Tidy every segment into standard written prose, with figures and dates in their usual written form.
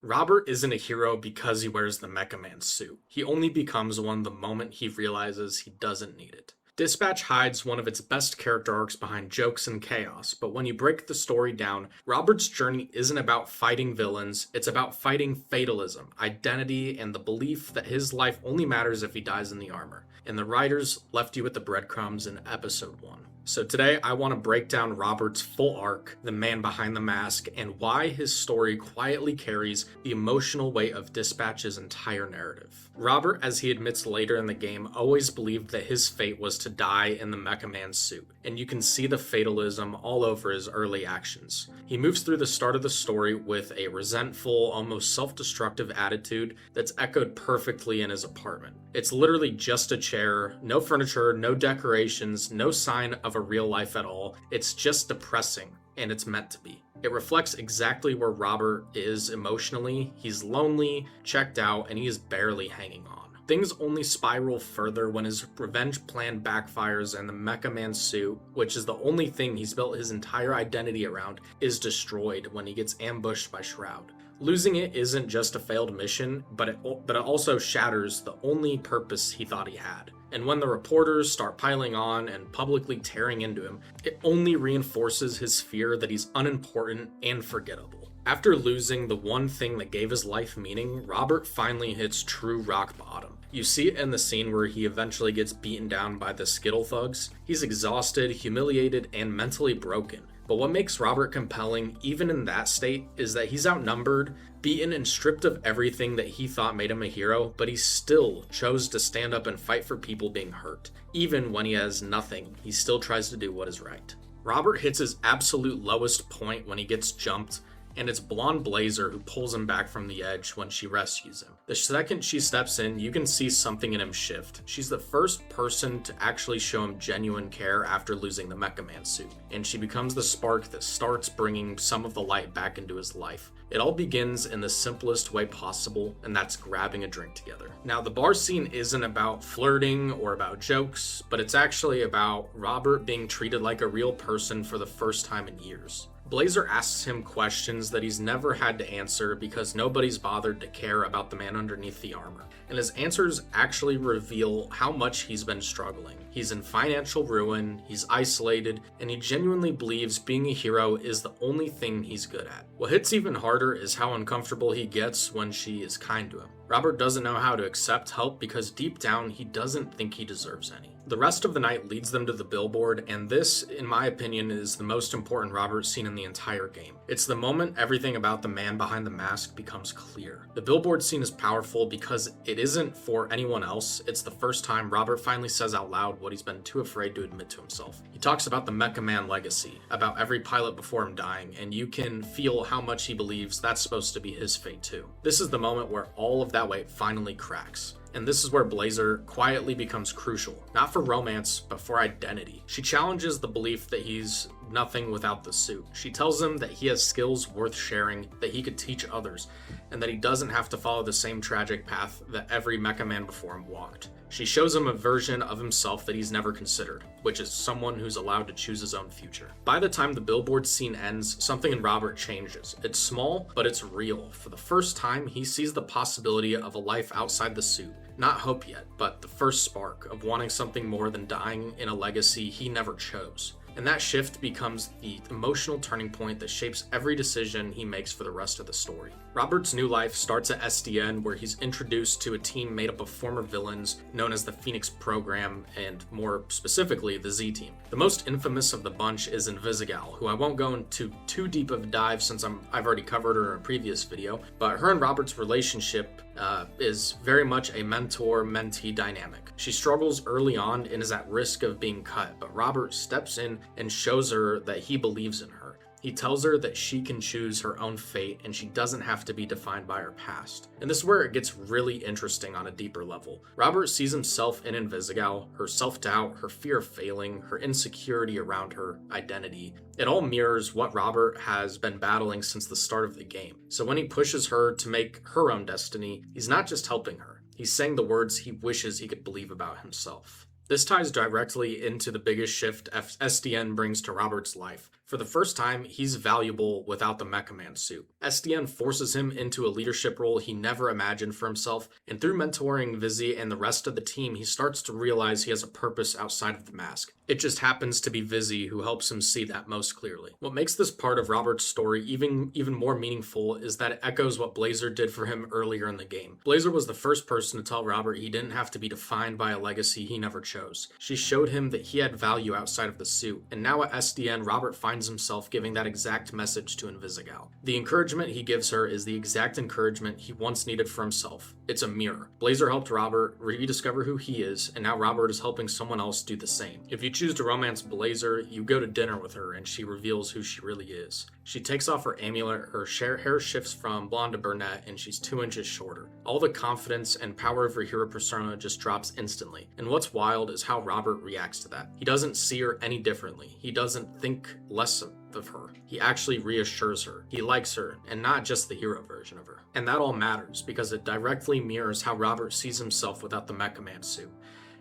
Robert isn't a hero because he wears the Mecha Man suit. He only becomes one the moment he realizes he doesn't need it. Dispatch hides one of its best character arcs behind jokes and chaos, but when you break the story down, Robert's journey isn't about fighting villains, it's about fighting fatalism, identity, and the belief that his life only matters if he dies in the armor. And the writers left you with the breadcrumbs in episode 1. So today I want to break down Robert's full arc, the man behind the mask, and why his story quietly carries the emotional weight of Dispatch's entire narrative. Robert, as he admits later in the game, always believed that his fate was to die in the Mecha Man suit, and you can see the fatalism all over his early actions. He moves through the start of the story with a resentful, almost self-destructive attitude that's echoed perfectly in his apartment. It's literally just a chair, no furniture, no decorations, no sign of a real life at all. It's just depressing, and it's meant to be. It reflects exactly where Robert is emotionally. He's lonely, checked out, and he is barely hanging on. Things only spiral further when his revenge plan backfires and the Mecha Man suit, which is the only thing he's built his entire identity around, is destroyed when he gets ambushed by Shroud. Losing it isn't just a failed mission, but it also shatters the only purpose he thought he had. And when the reporters start piling on and publicly tearing into him, it only reinforces his fear that he's unimportant and forgettable. After losing the one thing that gave his life meaning, Robert finally hits true rock bottom. You see it in the scene where he eventually gets beaten down by the Skittle thugs. He's exhausted, humiliated, and mentally broken. But what makes Robert compelling, even in that state, is that he's outnumbered, beaten, and stripped of everything that he thought made him a hero, but he still chose to stand up and fight for people being hurt. Even when he has nothing, he still tries to do what is right. Robert hits his absolute lowest point when he gets jumped, and it's blonde Blazer who pulls him back from the edge when she rescues him. The second she steps in, you can see something in him shift. She's the first person to actually show him genuine care after losing the Mecha Man suit, and she becomes the spark that starts bringing some of the light back into his life. It all begins in the simplest way possible, and that's grabbing a drink together. Now, the bar scene isn't about flirting or about jokes, but it's actually about Robert being treated like a real person for the first time in years. Blazer asks him questions that he's never had to answer because nobody's bothered to care about the man underneath the armor. And his answers actually reveal how much he's been struggling. He's in financial ruin, he's isolated, and he genuinely believes being a hero is the only thing he's good at. What hits even harder is how uncomfortable he gets when she is kind to him. Robert doesn't know how to accept help because deep down he doesn't think he deserves any. The rest of the night leads them to the billboard, and this, in my opinion, is the most important Robert scene in the entire game. It's the moment everything about the man behind the mask becomes clear. The billboard scene is powerful because it isn't for anyone else. It's the first time Robert finally says out loud what he's been too afraid to admit to himself. He talks about the Mecha Man legacy, about every pilot before him dying, and you can feel how much he believes that's supposed to be his fate too. This is the moment where all of that weight finally cracks. And this is where Blazer quietly becomes crucial, not for romance, but for identity. She challenges the belief that he's nothing without the suit. She tells him that he has skills worth sharing, that he could teach others, and that he doesn't have to follow the same tragic path that every Mecha Man before him walked. She shows him a version of himself that he's never considered, which is someone who's allowed to choose his own future. By the time the billboard scene ends, something in Robert changes. It's small, but it's real. For the first time, he sees the possibility of a life outside the suit. Not hope yet, but the first spark of wanting something more than dying in a legacy he never chose. And that shift becomes the emotional turning point that shapes every decision he makes for the rest of the story. Robert's new life starts at SDN, where he's introduced to a team made up of former villains known as the Phoenix Program, and more specifically, the Z Team. The most infamous of the bunch is InvisiGal, who I won't go into too deep of a dive since I've already covered her in a previous video, but her and Robert's relationship is very much a mentor-mentee dynamic. She struggles early on and is at risk of being cut, but Robert steps in and shows her that he believes in her. He tells her that she can choose her own fate and she doesn't have to be defined by her past. And this is where it gets really interesting on a deeper level. Robert sees himself in InvisiGal, her self-doubt, her fear of failing, her insecurity around her identity. It all mirrors what Robert has been battling since the start of the game. So when he pushes her to make her own destiny, he's not just helping her. He's saying the words he wishes he could believe about himself. This ties directly into the biggest shift SDN brings to Robert's life. For the first time, he's valuable without the Mecha Man suit. SDN forces him into a leadership role he never imagined for himself, and through mentoring Visi and the rest of the team, he starts to realize he has a purpose outside of the mask. It just happens to be Visi who helps him see that most clearly. What makes this part of Robert's story even more meaningful is that it echoes what Blazer did for him earlier in the game. Blazer was the first person to tell Robert he didn't have to be defined by a legacy he never chose. She showed him that he had value outside of the suit, and now at SDN, Robert finds himself giving that exact message to InvisiGal. The encouragement he gives her is the exact encouragement he once needed for himself. It's a mirror. Blazer helped Robert rediscover who he is, and now Robert is helping someone else do the same. If you choose to romance Blazer, you go to dinner with her and she reveals who she really is. She takes off her amulet, her hair shifts from blonde to brunette, and she's 2 inches shorter. All the confidence and power of her hero persona just drops instantly. And what's wild is how Robert reacts to that. He doesn't see her any differently. He doesn't think less of her. He actually reassures her. He likes her, and not just the hero version of her. And that all matters because it directly mirrors how Robert sees himself without the Mecha Man suit.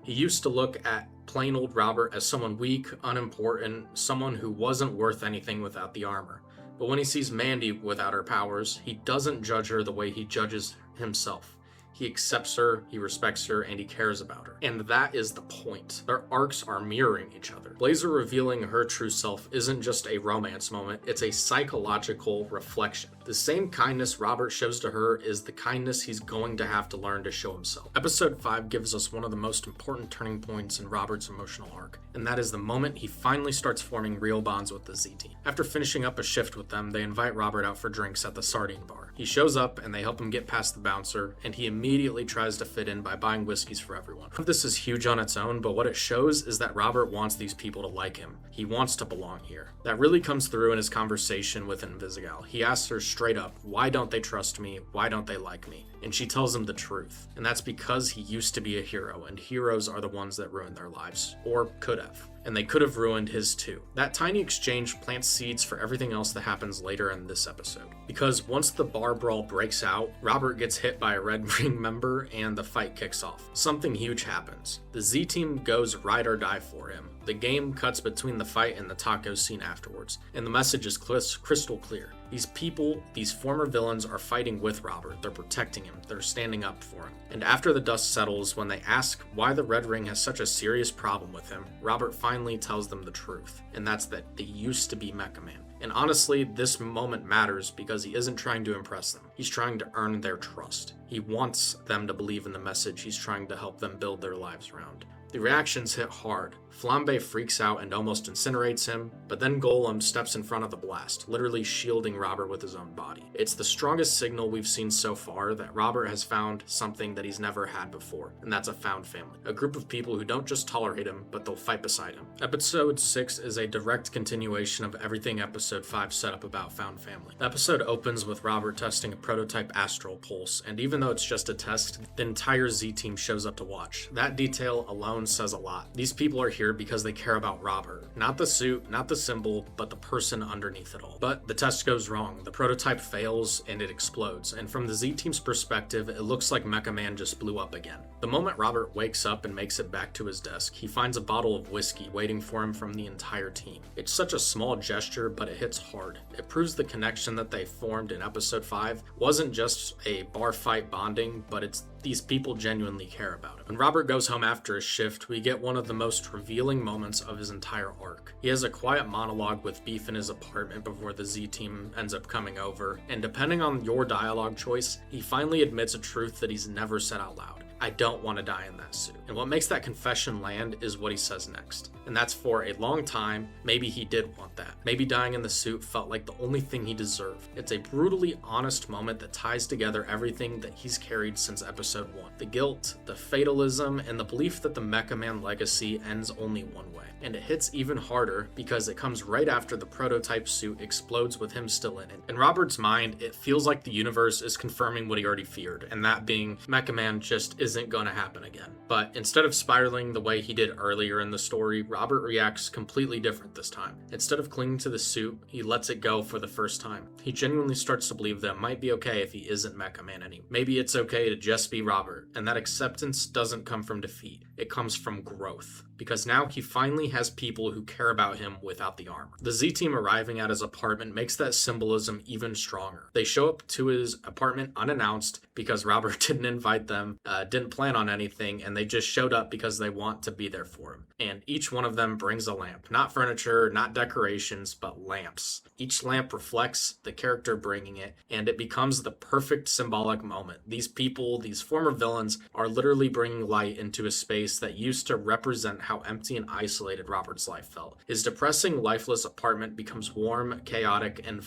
He used to look at plain old Robert as someone weak, unimportant, someone who wasn't worth anything without the armor. But when he sees Mandy without her powers, he doesn't judge her the way he judges himself. He accepts her, he respects her, and he cares about her. And that is the point. Their arcs are mirroring each other. Blazer revealing her true self isn't just a romance moment, it's a psychological reflection. The same kindness Robert shows to her is the kindness he's going to have to learn to show himself. Episode 5 gives us one of the most important turning points in Robert's emotional arc, and that is the moment he finally starts forming real bonds with the Z team. After finishing up a shift with them, they invite Robert out for drinks at the sardine bar. He shows up and they help him get past the bouncer, and he immediately tries to fit in by buying whiskeys for everyone. This is huge on its own, but what it shows is that Robert wants these people to like him. He wants to belong here. That really comes through in his conversation with InvisiGal. He asks her straight up, why don't they trust me? Why don't they like me? And she tells him the truth. And that's because he used to be a hero, and heroes are the ones that ruin their lives. Or could have. And they could have ruined his too. That tiny exchange plants seeds for everything else that happens later in this episode. Because once the bar brawl breaks out, Robert gets hit by a Red Ring member and the fight kicks off. Something huge happens. The Z team goes ride or die for him. The game cuts between the fight and the taco scene afterwards, and the message is crystal clear. These people, these former villains, are fighting with Robert. They're protecting him. They're standing up for him. And after the dust settles, when they ask why the Red Ring has such a serious problem with him, Robert finally tells them the truth, and that's that they used to be Mecha Man. And honestly, this moment matters because he isn't trying to impress them. He's trying to earn their trust. He wants them to believe in the message he's trying to help them build their lives around. The reactions hit hard. Flambe freaks out and almost incinerates him, but then Golem steps in front of the blast, literally shielding Robert with his own body. It's the strongest signal we've seen so far that Robert has found something that he's never had before, and that's a found family. A group of people who don't just tolerate him, but they'll fight beside him. Episode 6 is a direct continuation of everything Episode 5 set up about found family. The episode opens with Robert testing a prototype astral pulse, and even though it's just a test, the entire Z team shows up to watch. That detail alone says a lot. These people are here because they care about Robert. Not the suit, not the symbol, but the person underneath it all. But the test goes wrong. The prototype fails and it explodes. And from the Z team's perspective, it looks like Mecha Man just blew up again. The moment Robert wakes up and makes it back to his desk, he finds a bottle of whiskey waiting for him from the entire team. It's such a small gesture, but it hits hard. It proves the connection that they formed in episode 5 wasn't just a bar fight bonding, but it's these people genuinely care about him. When Robert goes home after his shift, we get one of the most revealing moments of his entire arc. He has a quiet monologue with Beef in his apartment before the Z team ends up coming over, and depending on your dialogue choice, he finally admits a truth that he's never said out loud. I don't want to die in that suit. And what makes that confession land is what he says next. And that's for a long time, maybe he did want that. Maybe dying in the suit felt like the only thing he deserved. It's a brutally honest moment that ties together everything that he's carried since episode 1. The guilt, the fatalism, and the belief that the Mecha Man legacy ends only one way. And it hits even harder because it comes right after the prototype suit explodes with him still in it. In Robert's mind, it feels like the universe is confirming what he already feared, and that being Mecha Man just isn't isn't gonna happen again. But instead of spiraling the way he did earlier in the story, Robert reacts completely different this time. Instead of clinging to the suit, he lets it go for the first time. He genuinely starts to believe that it might be okay if he isn't Mecha Man anymore. Maybe it's okay to just be Robert, and that acceptance doesn't come from defeat. It comes from growth. Because now he finally has people who care about him without the armor. The Z-Team arriving at his apartment makes that symbolism even stronger. They show up to his apartment unannounced because Robert didn't invite them, didn't plan on anything, and they just showed up because they want to be there for him. And each one of them brings a lamp. Not furniture, not decorations, but lamps. Each lamp reflects the character bringing it, and it becomes the perfect symbolic moment. These people, these former villains, are literally bringing light into a space that used to represent how empty and isolated Robert's life felt. His depressing, lifeless apartment becomes warm, chaotic, and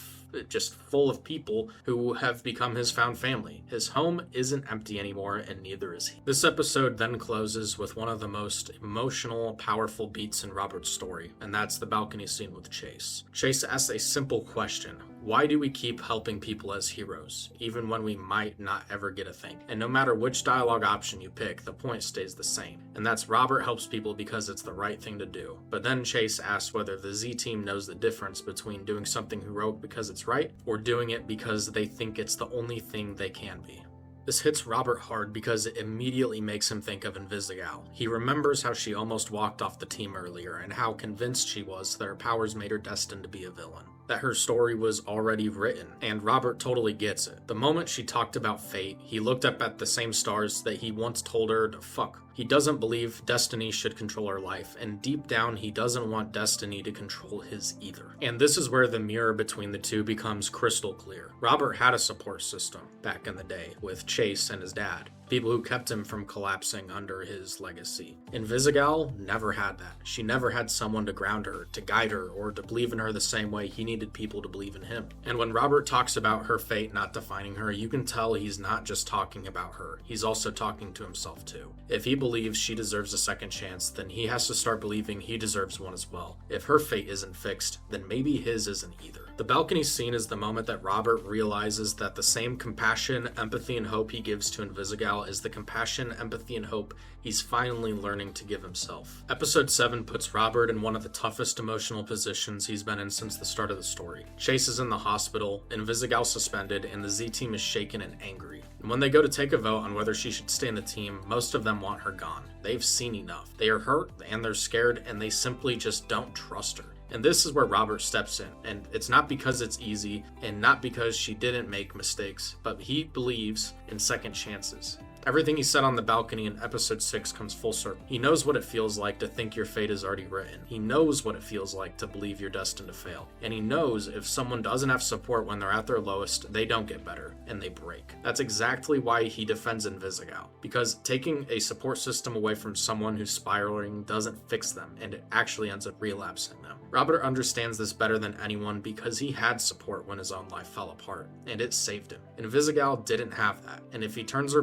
just full of people who have become his found family. His home isn't empty anymore, and neither is he. This episode then closes with one of the most emotional, powerful beats in Robert's story, and that's the balcony scene with Chase. Chase asks a simple question. Why do we keep helping people as heroes, even when we might not ever get a thing? And no matter which dialogue option you pick, the point stays the same. And that's Robert helps people because it's the right thing to do. But then Chase asks whether the Z-Team knows the difference between doing something heroic because it's right, or doing it because they think it's the only thing they can be. This hits Robert hard because it immediately makes him think of InvisiGal. He remembers how she almost walked off the team earlier and how convinced she was that her powers made her destined to be a villain. That her story was already written, and Robert totally gets it. The moment she talked about fate, he looked up at the same stars that he once told her to fuck. He doesn't believe destiny should control her life, and deep down he doesn't want destiny to control his either. And this is where the mirror between the two becomes crystal clear. Robert had a support system back in the day with Chase and his dad. People who kept him from collapsing under his legacy. InvisiGal never had that. She never had someone to ground her, to guide her, or to believe in her the same way he needed people to believe in him. And when Robert talks about her fate not defining her, you can tell he's not just talking about her. He's also talking to himself too. If he believes she deserves a second chance, then he has to start believing he deserves one as well. If her fate isn't fixed, then maybe his isn't either. The balcony scene is the moment that Robert realizes that the same compassion, empathy, and hope he gives to InvisiGal is the compassion, empathy, and hope he's finally learning to give himself. Episode 7 puts Robert in one of the toughest emotional positions he's been in since the start of the story. Chase is in the hospital, InvisiGal suspended, and the Z-Team is shaken and angry. And when they go to take a vote on whether she should stay in the team, most of them want her gone. They've seen enough. They are hurt, and they're scared, and they simply just don't trust her. And this is where Robert steps in, and it's not because it's easy, and not because she didn't make mistakes, but he believes in second chances. Everything he said on the balcony in episode 6 comes full circle. He knows what it feels like to think your fate is already written. He knows what it feels like to believe you're destined to fail. And he knows if someone doesn't have support when they're at their lowest, they don't get better, and they break. That's exactly why he defends InvisiGal, because taking a support system away from someone who's spiraling doesn't fix them, and it actually ends up relapsing them. Robert understands this better than anyone because he had support when his own life fell apart, and it saved him. InvisiGal didn't have that, and if he turns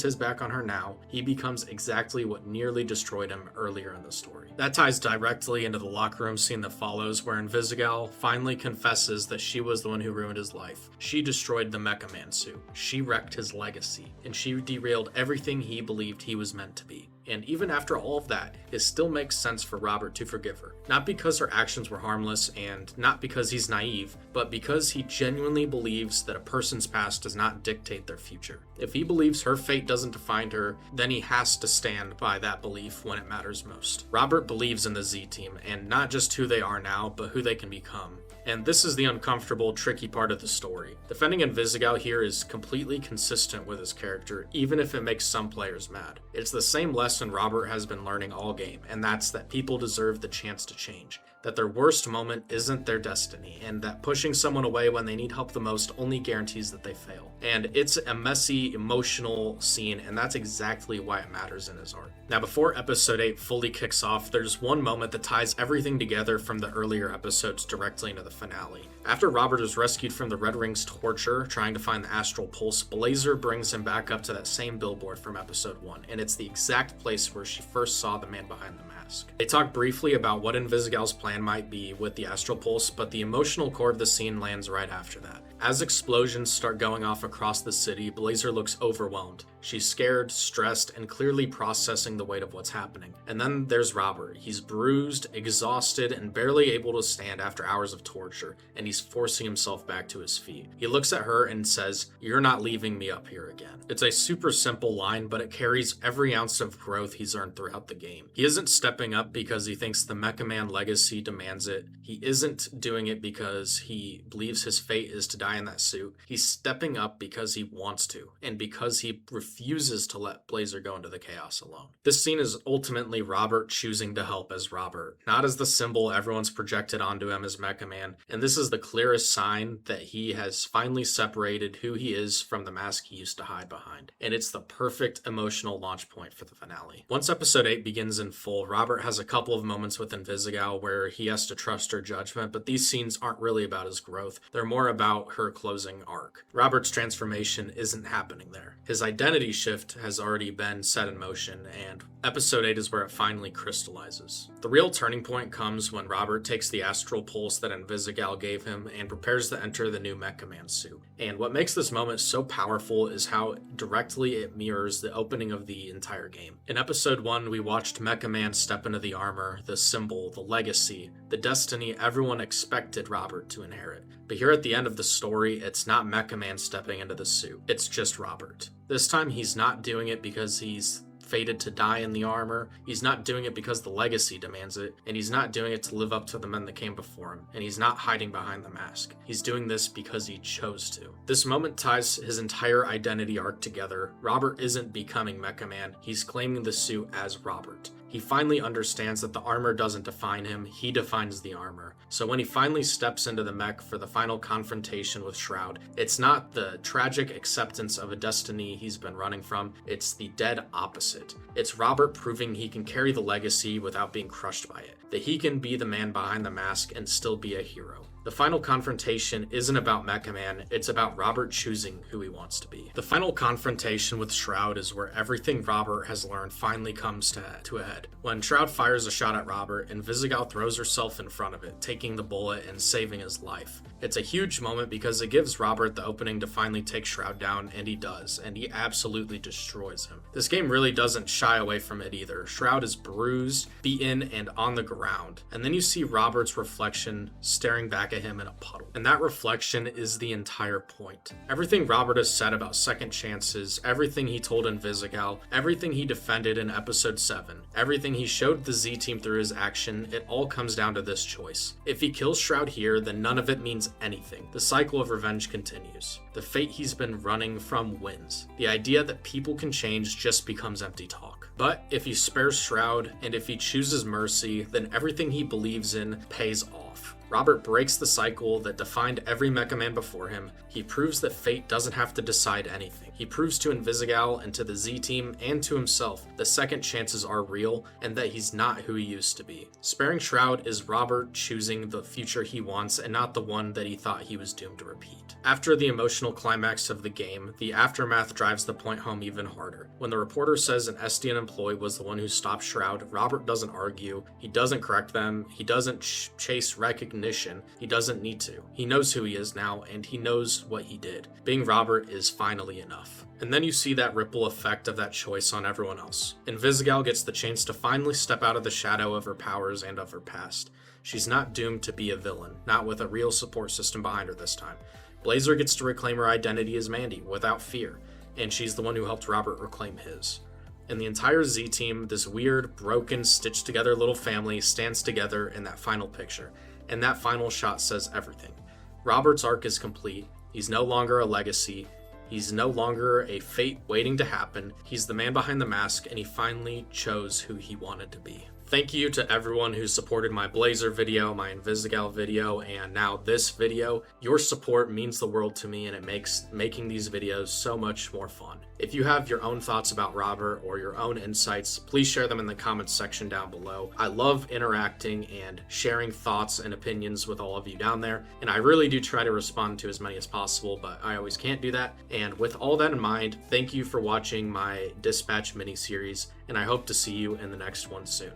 his back on her now, he becomes exactly what nearly destroyed him earlier in the story. That ties directly into the locker room scene that follows, where InvisiGal finally confesses that she was the one who ruined his life. She destroyed the Mecha Man suit. She wrecked his legacy, and she derailed everything he believed he was meant to be. And even after all of that, it still makes sense for Robert to forgive her. Not because her actions were harmless, and not because he's naive, but because he genuinely believes that a person's past does not dictate their future. If he believes her fate doesn't define her, then he has to stand by that belief when it matters most. Robert believes in the Z-Team, and not just who they are now, but who they can become. And this is the uncomfortable, tricky part of the story. Defending InvisiGal here is completely consistent with his character, even if it makes some players mad. It's the same lesson Robert has been learning all game, and that's that people deserve the chance to change. That their worst moment isn't their destiny, and that pushing someone away when they need help the most only guarantees that they fail. And it's a messy, emotional scene, and that's exactly why it matters in his art. Now, before episode 8 fully kicks off, there's one moment that ties everything together from the earlier episodes directly into the finale. After Robert is rescued from the Red Ring's torture, trying to find the astral pulse, Blazer brings him back up to that same billboard from episode 1, and it's the exact place where she first saw the man behind the mask. mask. They talk briefly about what InvisiGal's plan might be with the astral pulse, but the emotional core of the scene lands right after that. As explosions start going off across the city, Blazer looks overwhelmed. She's scared, stressed, and clearly processing the weight of what's happening. And then there's Robert. He's bruised, exhausted, and barely able to stand after hours of torture, and he's forcing himself back to his feet. He looks at her and says, "You're not leaving me up here again." It's a super simple line, but it carries every ounce of growth he's earned throughout the game. He isn't stepping up because he thinks the Mecha Man legacy demands it. He isn't doing it because he believes his fate is to die in that suit. He's stepping up because he wants to, and because he refuses to let Blazer go into the chaos alone. This scene is ultimately Robert choosing to help as Robert, not as the symbol everyone's projected onto him as Mecha Man, and this is the clearest sign that he has finally separated who he is from the mask he used to hide behind. And it's the perfect emotional launch point for the finale. Once episode 8 begins in full, Robert has a couple of moments with InvisiGal where he has to trust her judgment, but these scenes aren't really about his growth. They're more about her closing arc. Robert's transformation isn't happening there. His identity shift has already been set in motion, and episode 8 is where it finally crystallizes. The real turning point comes when Robert takes the astral pulse that InvisiGal gave him and prepares to enter the new Mecha Man suit. And what makes this moment so powerful is how directly it mirrors the opening of the entire game. In episode 1, we watched Mecha Man step into the armor, the symbol, the legacy, the destiny everyone expected Robert to inherit. But here at the end of the story, it's not Mecha Man stepping into the suit. It's just Robert. This time he's not doing it because he's fated to die in the armor. He's not doing it because the legacy demands it, and he's not doing it to live up to the men that came before him, and he's not hiding behind the mask. He's doing this because he chose to. This moment ties his entire identity arc together. Robert isn't becoming Mecha Man, he's claiming the suit as Robert. He finally understands that the armor doesn't define him, he defines the armor. So when he finally steps into the mech for the final confrontation with Shroud, it's not the tragic acceptance of a destiny he's been running from, it's the dead opposite. It's Robert proving he can carry the legacy without being crushed by it, that he can be the man behind the mask and still be a hero. The final confrontation isn't about Mecha Man, it's about Robert choosing who he wants to be. The final confrontation with Shroud is where everything Robert has learned finally comes to a head. When Shroud fires a shot at Robert, InvisiGal throws herself in front of it, taking the bullet and saving his life. It's a huge moment because it gives Robert the opening to finally take Shroud down, and he does, and he absolutely destroys him. This game really doesn't shy away from it either. Shroud is bruised, beaten, and on the ground, and then you see Robert's reflection staring back at him in a puddle. And that reflection is the entire point. Everything Robert has said about second chances, everything he told InvisiGal, everything he defended in episode 7, everything he showed the Z team through his action, it all comes down to this choice. If he kills Shroud here, then none of it means anything. The cycle of revenge continues. The fate he's been running from wins. The idea that people can change just becomes empty talk. But if he spares Shroud, and if he chooses mercy, then everything he believes in pays off. Robert breaks the cycle that defined every Mecha Man before him. He proves that fate doesn't have to decide anything. He proves to InvisiGal and to the Z team and to himself that second chances are real and that he's not who he used to be. Sparing Shroud is Robert choosing the future he wants and not the one that he thought he was doomed to repeat. After the emotional climax of the game, the aftermath drives the point home even harder. When the reporter says an SDN employee was the one who stopped Shroud, Robert doesn't argue, he doesn't correct them, he doesn't chase recognition, he doesn't need to. He knows who he is now, and he knows what he did. Being Robert is finally enough. And then you see that ripple effect of that choice on everyone else. InvisiGal gets the chance to finally step out of the shadow of her powers and of her past. She's not doomed to be a villain, not with a real support system behind her this time. Blazer gets to reclaim her identity as Mandy without fear, and she's the one who helped Robert reclaim his. And the entire Z team, this weird, broken, stitched together little family, stands together in that final picture, and that final shot says everything. Robert's arc is complete. He's no longer a legacy. He's no longer a fate waiting to happen. He's the man behind the mask, and he finally chose who he wanted to be. Thank you to everyone who supported my Blazer video, my InvisiGal video, and now this video. Your support means the world to me, and it makes making these videos so much more fun. If you have your own thoughts about Robert or your own insights, please share them in the comments section down below. I love interacting and sharing thoughts and opinions with all of you down there, and I really do try to respond to as many as possible, but I always can't do that. And with all that in mind, thank you for watching my Dispatch mini-series, and I hope to see you in the next one soon.